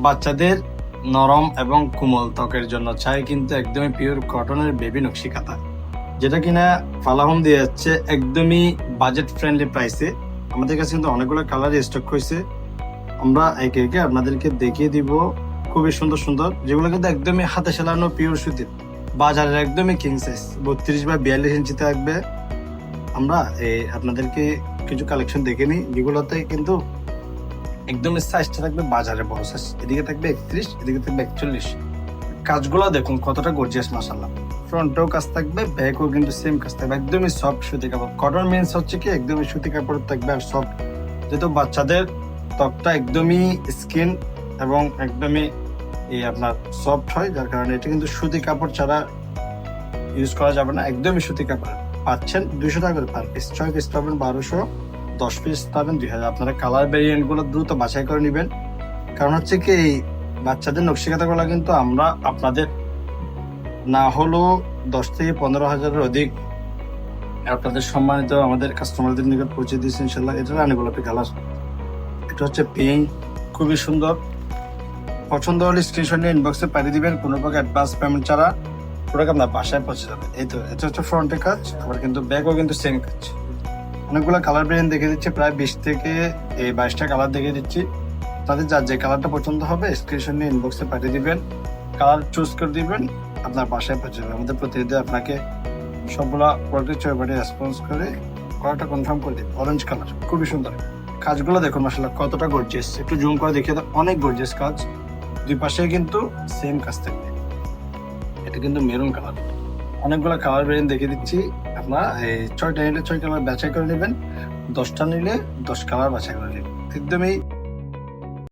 বাচ্চাদের নরম এবং কোমল ত্বকের জন্য চাই কিন্তু একদমই পিওর কটনের বেবি নকশি কাঁথা, যেটা কিনা ফালাহম দিয়ে যাচ্ছে একদমই বাজেট ফ্রেন্ডলি প্রাইসে। আমাদের কাছে কিন্তু অনেকগুলো কালার স্টক হয়েছে, আমরা একে একে আপনাদেরকে দেখিয়ে দিব। খুবই সুন্দর সুন্দর, যেগুলো কিন্তু একদমই হাতে সেলানো পিওর সুতির, বাজারের একদমই কিং সাইজ 32 বা 42 ইঞ্চি থাকবে। আমরা আপনাদেরকে কিছু কালেকশন দেখে নিই, যেগুলোতে কিন্তু একদমই সাইজটা থাকবে বাজারে বড় সাইজ, এদিকে থাকবে 31, এদিকে থাকবে 41। কাজগুলো দেখুন কতটা গর্জিয়াস, মাশাআল্লাহ। ফ্রন্টেও কাজ থাকবে, ব্যাকও কিন্তু সেম কাজ থাকবে, একদমই সফট সুতি কাপড়। কটন মিন্স হচ্ছে কি একদমই সুতি কাপড় থাকবে আর সফট, যেহেতু বাচ্চাদের ত্বকটা একদমই স্কিন এবং একদমই আপনার সফট হয়, যার কারণে এটা কিন্তু সুতি কাপড় ছাড়া ইউজ করা যাবে না। একদমই সুতি কাপড় পাচ্ছেন 200 টাকা করে পার পিস। 6 পিস পাবেন 1200, 10 পিস পাবেন 2000। আপনারা কালার ভেরিয়েন্ট গুলো দ্রুত বাছাই করে নেবেন, কারণ হচ্ছে কি এই বাচ্চাদের নকশিকাঁথাগুলো কিন্তু আমরা আপনাদের না হলেও 10 থেকে 15 হাজারের অধিক আপনাদের সম্মানিত আমাদের কাস্টমারদের নিকট পৌঁছে দিয়েছি ইনশাল্লাহ। এটা রানী গোলাপি কালার, এটা হচ্ছে পিঙ্ক, খুবই সুন্দর। পছন্দ হলে স্ক্রিনশট নিয়ে ইনবক্সে পাঠিয়ে দিবেন, কোনো প্রকার অ্যাডভান্স পেমেন্ট ছাড়া প্রোডাক্ট আপনার বাসায় পৌঁছে যাবে। এই তো এটা হচ্ছে ফ্রন্টের কাজ, আবার কিন্তু ব্যাকও কিন্তু সেম কাজ। অনেকগুলো কালার ভেরিয়েন্ট দেখে দিচ্ছি, প্রায় 20 থেকে 22টা কালার দেখে দিচ্ছি। তাদের যার যে কালারটা পছন্দ হবে স্ক্রিনশট নিয়ে ইনবক্সে পাঠিয়ে দিবেন, কালার চুজ করে দিবেন, আপনার বাসায় পৌঁছে যাবে। আমাদের প্রতিনিধি আপনাকে সবগুলা প্রোডাক্টের চয়বারে রেসপন্স করে কালারটা কনফার্ম করে দিবে। অরেঞ্জ কালার খুবই সুন্দর, কাজগুলো দেখুন মাশাআল্লাহ কতটা গর্জিয়াস। একটু জুম করে দেখিয়ে দাও, অনেক গর্জিয়াস কাজ, দুই পাশে কিন্তু সেম কাজ থাকবে। এটা কিন্তু মেরুন কালার। অনেকগুলো কালার ভেরিয়েন্ট দেখে দিচ্ছি, আপনারা 6টা নিলে 6 কালার বাছাই করে নেবেন, 10টা নিলে 10 কালার বাছাই করে নেবেন। একদমই